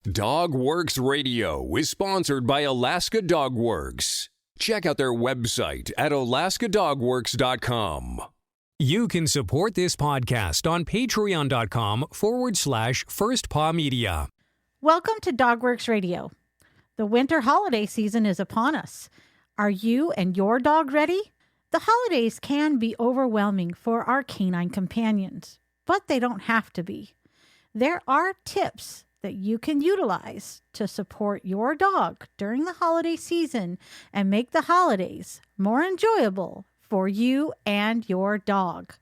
Dogworks Radio is sponsored by Alaska Dog Works. Check out their website at alaskadogworks.com. You can support this podcast on patreon.com/firstpawmedia. Welcome to Dogworks Radio. The winter holiday season is upon us. Are you and your dog ready? The holidays can be overwhelming for our canine companions, but they don't have to be. There are tips that you can utilize to support your dog during the holiday season and make the holidays more enjoyable for you and your dog.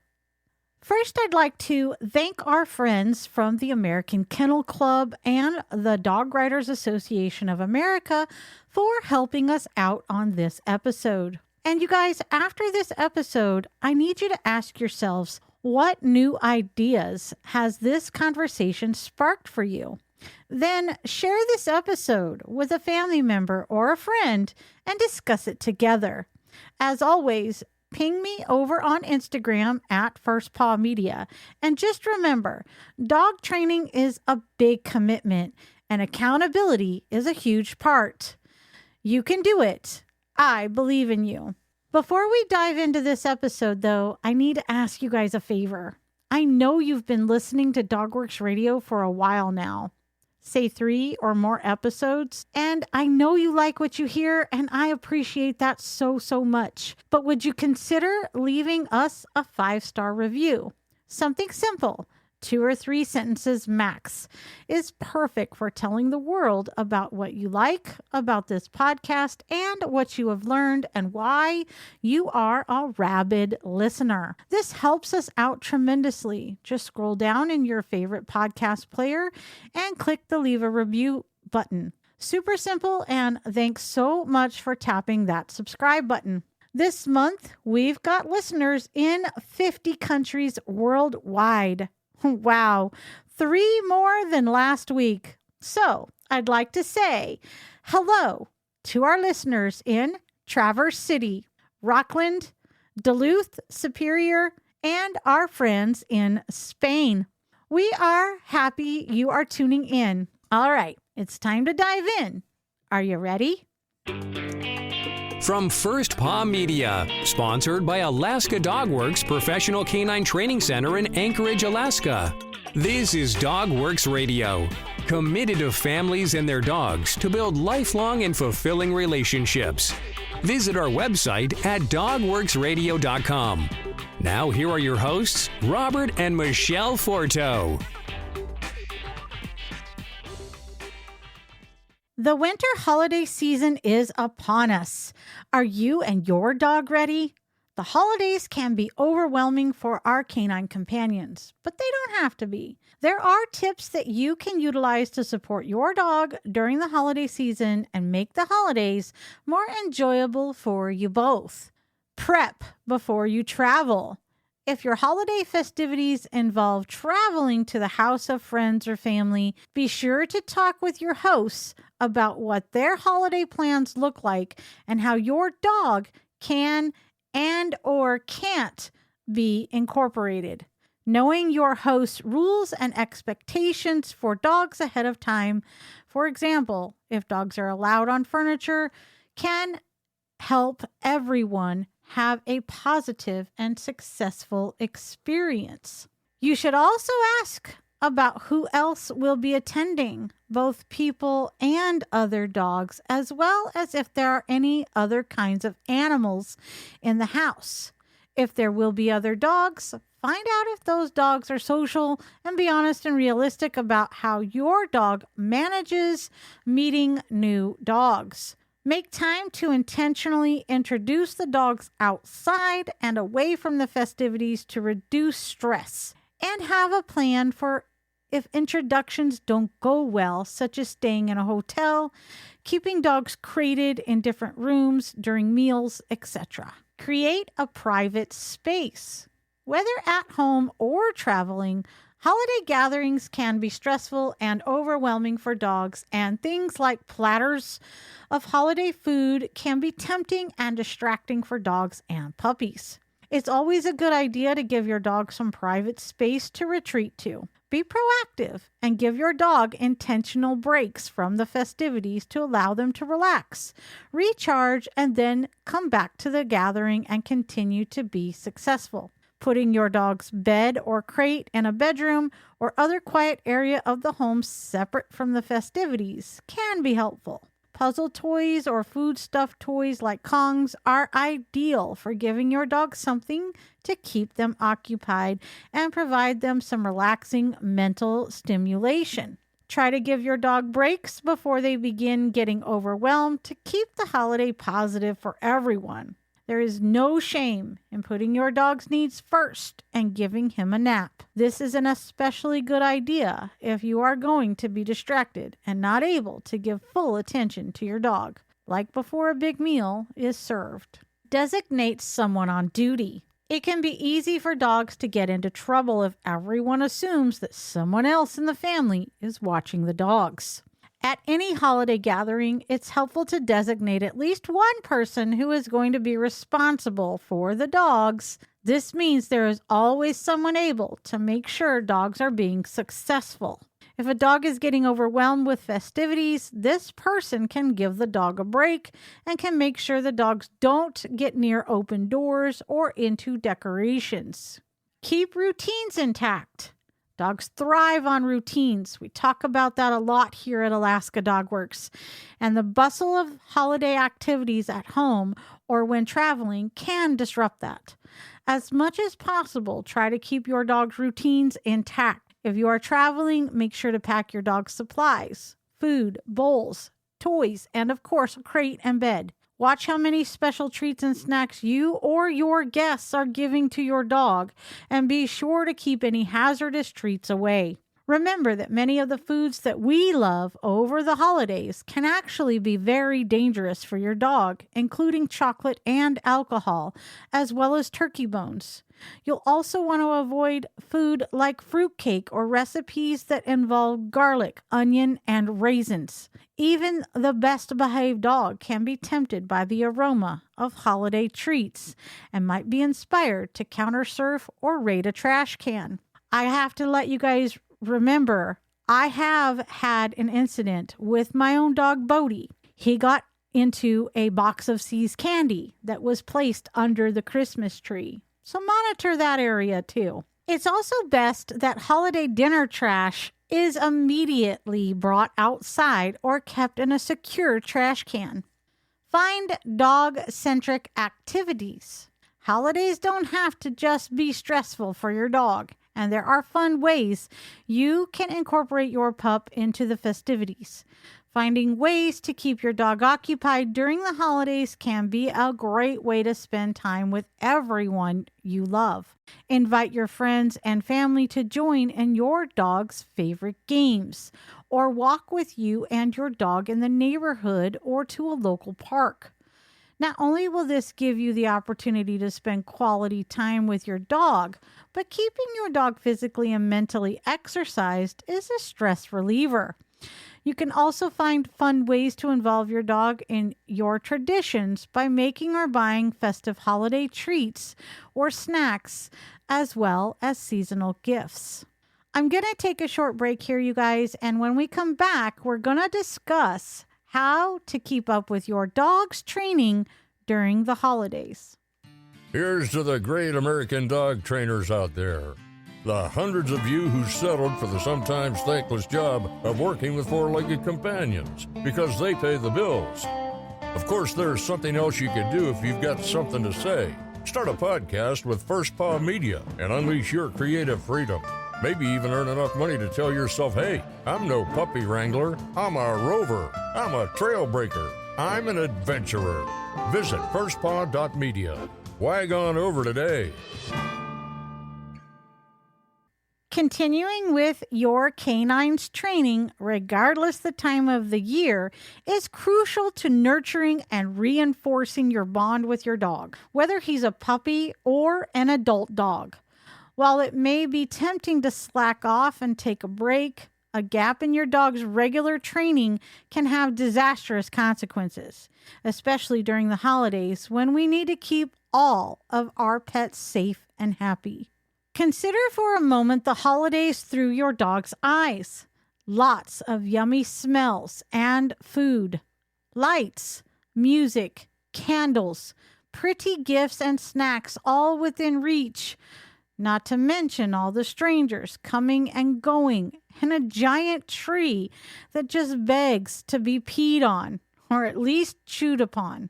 First, I'd like to thank our friends from the American Kennel Club and the Dog Writers Association of America for helping us out on this episode. And you guys, after this episode, I need you to ask yourselves, what new ideas has this conversation sparked for you? Then share this episode with a family member or a friend and discuss it together. As always, ping me over on Instagram at First Paw Media. And just remember, dog training is a big commitment and accountability is a huge part. You can do it. I believe in you. Before we dive into this episode, though, I need to ask you guys a favor. I know you've been listening to Dogworks Radio for a while now. Say 3 or more episodes. And I know you like what you hear, and I appreciate that so much. But would you consider leaving us a 5-star review? Something simple, 2 or 3 sentences max, is perfect for telling the world about what you like about this podcast and what you have learned and why you are a rabid listener. This helps us out tremendously. Just scroll down in your favorite podcast player and click the leave a review button. Super simple, and thanks so much for tapping that subscribe button. This month, we've got listeners in 50 countries worldwide. Wow, 3 more than last week. So I'd like to say hello to our listeners in Traverse City, Rockland, Duluth, Superior, and our friends in Spain. We are happy you are tuning in. All right, it's time to dive in. Are you ready? From First Paw Media, sponsored by Alaska Dog Works Professional Canine Training Center in Anchorage, Alaska. This is Dogworks Radio, committed to families and their dogs to build lifelong and fulfilling relationships. Visit our website at dogworksradio.com. Now here are your hosts, Robert and Michele Forto. The winter holiday season is upon us. Are you and your dog ready? The holidays can be overwhelming for our canine companions, but they don't have to be. There are tips that you can utilize to support your dog during the holiday season and make the holidays more enjoyable for you both. Prep before you travel. If your holiday festivities involve traveling to the house of friends or family, be sure to talk with your hosts about what their holiday plans look like and how your dog can and or can't be incorporated. Knowing your host's rules and expectations for dogs ahead of time, for example, if dogs are allowed on furniture, can help everyone have a positive and successful experience. You should also ask about who else will be attending, both people and other dogs, as well as if there are any other kinds of animals in the house. If there will be other dogs, find out if those dogs are social and be honest and realistic about how your dog manages meeting new dogs. Make time to intentionally introduce the dogs outside and away from the festivities to reduce stress, and have a plan for if introductions don't go well, such as staying in a hotel, keeping dogs crated in different rooms during meals, etc. Create a private space. Whether at home or traveling, holiday gatherings can be stressful and overwhelming for dogs, and things like platters of holiday food can be tempting and distracting for dogs and puppies. It's always a good idea to give your dog some private space to retreat to. Be proactive and give your dog intentional breaks from the festivities to allow them to relax, recharge, and then come back to the gathering and continue to be successful. Putting your dog's bed or crate in a bedroom or other quiet area of the home separate from the festivities can be helpful. Puzzle toys or food stuffed toys like Kongs are ideal for giving your dog something to keep them occupied and provide them some relaxing mental stimulation. Try to give your dog breaks before they begin getting overwhelmed to keep the holiday positive for everyone. There is no shame in putting your dog's needs first and giving him a nap. This is an especially good idea if you are going to be distracted and not able to give full attention to your dog, like before a big meal is served. Designate someone on duty. It can be easy for dogs to get into trouble if everyone assumes that someone else in the family is watching the dogs. At any holiday gathering, it's helpful to designate at least one person who is going to be responsible for the dogs. This means there is always someone able to make sure dogs are being successful. If a dog is getting overwhelmed with festivities, this person can give the dog a break and can make sure the dogs don't get near open doors or into decorations. Keep routines intact. Dogs thrive on routines. We talk about that a lot here at Alaska Dog Works. And the bustle of holiday activities at home or when traveling can disrupt that. As much as possible, try to keep your dog's routines intact. If you are traveling, make sure to pack your dog's supplies, food, bowls, toys, and of course, a crate and bed. Watch how many special treats and snacks you or your guests are giving to your dog, and be sure to keep any hazardous treats away. Remember that many of the foods that we love over the holidays can actually be very dangerous for your dog, including chocolate and alcohol, as well as turkey bones. You'll also want to avoid food like fruitcake or recipes that involve garlic, onion, and raisins. Even the best behaved dog can be tempted by the aroma of holiday treats and might be inspired to counter-surf or raid a trash can. I have to let you guys remember, I have had an incident with my own dog, Bodie. He got into a box of See's candy that was placed under the Christmas tree. So monitor that area too. It's also best that holiday dinner trash is immediately brought outside or kept in a secure trash can. Find dog-centric activities. Holidays don't have to just be stressful for your dog, and there are fun ways you can incorporate your pup into the festivities. Finding ways to keep your dog occupied during the holidays can be a great way to spend time with everyone you love. Invite your friends and family to join in your dog's favorite games, or walk with you and your dog in the neighborhood or to a local park. Not only will this give you the opportunity to spend quality time with your dog, but keeping your dog physically and mentally exercised is a stress reliever. You can also find fun ways to involve your dog in your traditions by making or buying festive holiday treats or snacks, as well as seasonal gifts. I'm going to take a short break here, you guys, and when we come back, we're going to discuss how to keep up with your dog's training during the holidays. Here's to the great American dog trainers out there. The hundreds of you who settled for the sometimes thankless job of working with four-legged companions because they pay the bills. Of course, there's something else you could do if you've got something to say. Start a podcast with First Paw Media and unleash your creative freedom. Maybe even earn enough money to tell yourself, hey, I'm no puppy wrangler, I'm a rover, I'm a trail breaker, I'm an adventurer. Visit firstpaw.media. Wag on over today. Continuing with your canine's training, regardless the time of the year, is crucial to nurturing and reinforcing your bond with your dog, whether he's a puppy or an adult dog. While it may be tempting to slack off and take a break, a gap in your dog's regular training can have disastrous consequences, especially during the holidays when we need to keep all of our pets safe and happy. Consider for a moment the holidays through your dog's eyes. Lots of yummy smells and food, lights, music, candles, pretty gifts and snacks all within reach. Not to mention all the strangers coming and going, and a giant tree that just begs to be peed on, or at least chewed upon.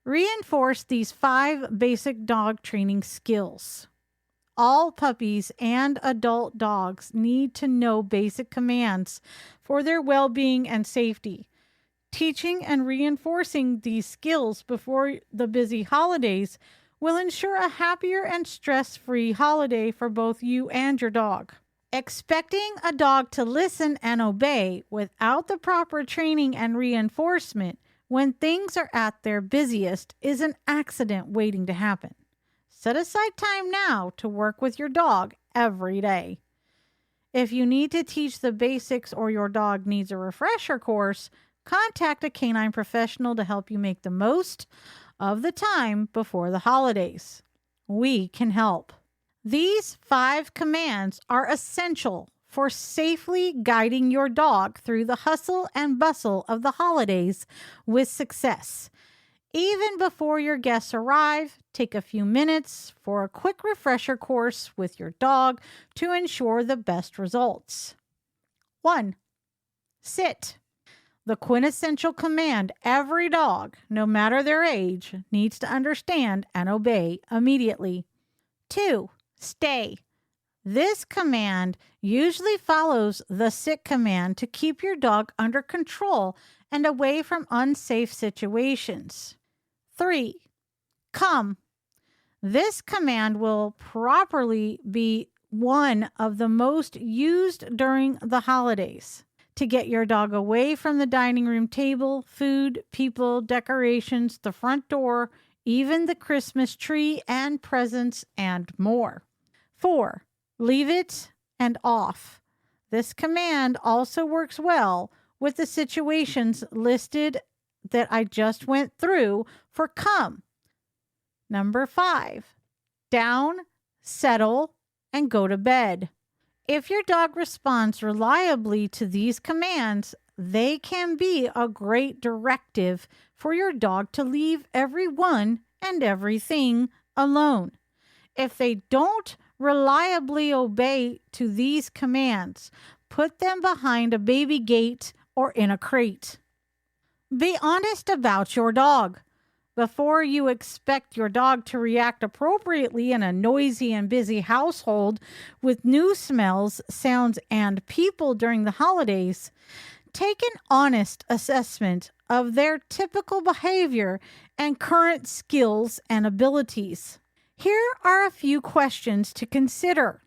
Reinforce these 5 basic dog training skills. All puppies and adult dogs need to know basic commands for their well-being and safety. Teaching and reinforcing these skills before the busy holidays will ensure a happier and stress-free holiday for both you and your dog. Expecting a dog to listen and obey without the proper training and reinforcement when things are at their busiest is an accident waiting to happen. Set aside time now to work with your dog every day. If you need to teach the basics or your dog needs a refresher course, contact a canine professional to help you make the most of the time before the holidays. We can help. These 5 commands are essential for safely guiding your dog through the hustle and bustle of the holidays with success. Even before your guests arrive, take a few minutes for a quick refresher course with your dog to ensure the best results. 1. Sit. The quintessential command every dog, no matter their age, needs to understand and obey immediately. 2. Stay. This command usually follows the sit command to keep your dog under control and away from unsafe situations. 3. Come. This command will properly be one of the most used during the holidays to get your dog away from the dining room table, food, people, decorations, the front door, even the Christmas tree and presents, and more. 4. Leave it and off. This command also works well with the situations listed that I just went through for come. Number 5, down, settle, and go to bed. If your dog responds reliably to these commands, they can be a great directive for your dog to leave everyone and everything alone. If they don't reliably obey to these commands, put them behind a baby gate or in a crate. Be honest about your dog. Before you expect your dog to react appropriately in a noisy and busy household with new smells, sounds, and people during the holidays, take an honest assessment of their typical behavior and current skills and abilities. Here are a few questions to consider.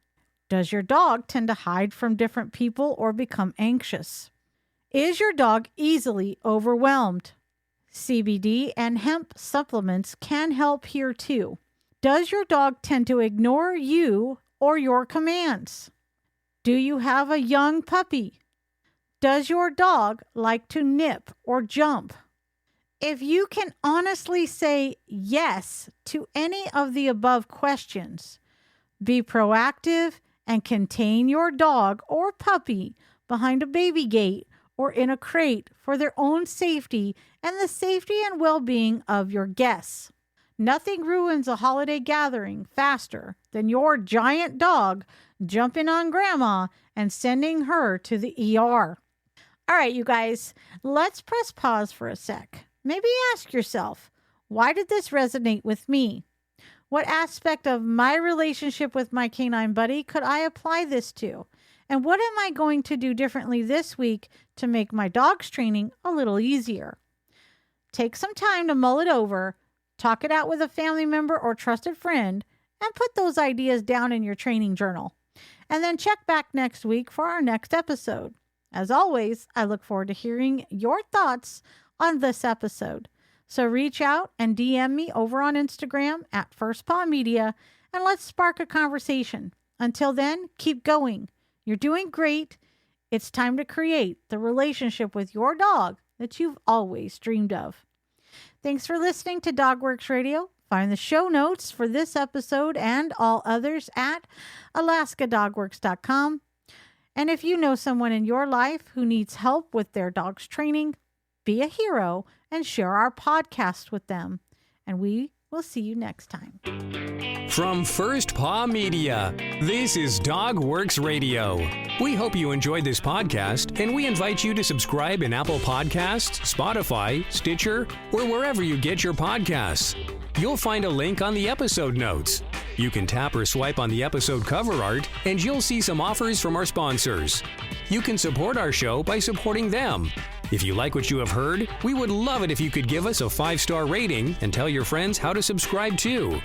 Does your dog tend to hide from different people or become anxious? Is your dog easily overwhelmed? CBD and hemp supplements can help here too. Does your dog tend to ignore you or your commands? Do you have a young puppy? Does your dog like to nip or jump? If you can honestly say yes to any of the above questions, be proactive and contain your dog or puppy behind a baby gate or in a crate for their own safety and the safety and well-being of your guests. Nothing ruins a holiday gathering faster than your giant dog jumping on grandma and sending her to the ER. All right, you guys, let's press pause for a sec. Maybe ask yourself, why did this resonate with me? What aspect of my relationship with my canine buddy could I apply this to? And what am I going to do differently this week to make my dog's training a little easier? Take some time to mull it over, talk it out with a family member or trusted friend, and put those ideas down in your training journal. And then check back next week for our next episode. As always, I look forward to hearing your thoughts on this episode. So reach out and DM me over on Instagram at First Paw Media, and let's spark a conversation. Until then, keep going. You're doing great. It's time to create the relationship with your dog that you've always dreamed of. Thanks for listening to Dogworks Radio. Find the show notes for this episode and all others at alaskadogworks.com. And if you know someone in your life who needs help with their dog's training, be a hero and share our podcast with them. And we will see you next time. From First Paw Media, this is Dog-Works Radio. We hope you enjoyed this podcast, and we invite you to subscribe in Apple Podcasts, Spotify, Stitcher, or wherever you get your podcasts. You'll find a link on the episode notes. You can tap or swipe on the episode cover art, and you'll see some offers from our sponsors. You can support our show by supporting them. If you like what you have heard, we would love it if you could give us a 5-star rating and tell your friends how to subscribe too.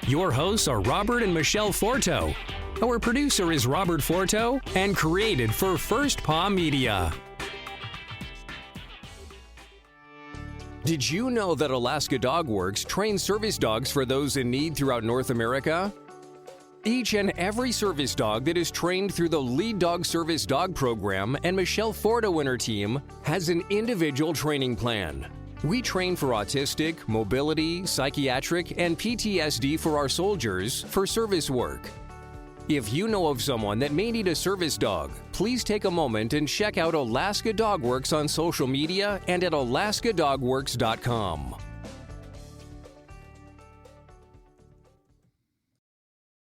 Your hosts are Robert and Michele Forto. Our producer is Robert Forto and created for First Paw Media. Did you know that Alaska Dog Works trains service dogs for those in need throughout North America? Each and every service dog that is trained through the Lead Dog Service Dog Program and Michele Forto and her team has an individual training plan. We train for autistic, mobility, psychiatric, and PTSD for our soldiers for service work. If you know of someone that may need a service dog, please take a moment and check out Alaska Dog Works on social media and at alaskadogworks.com.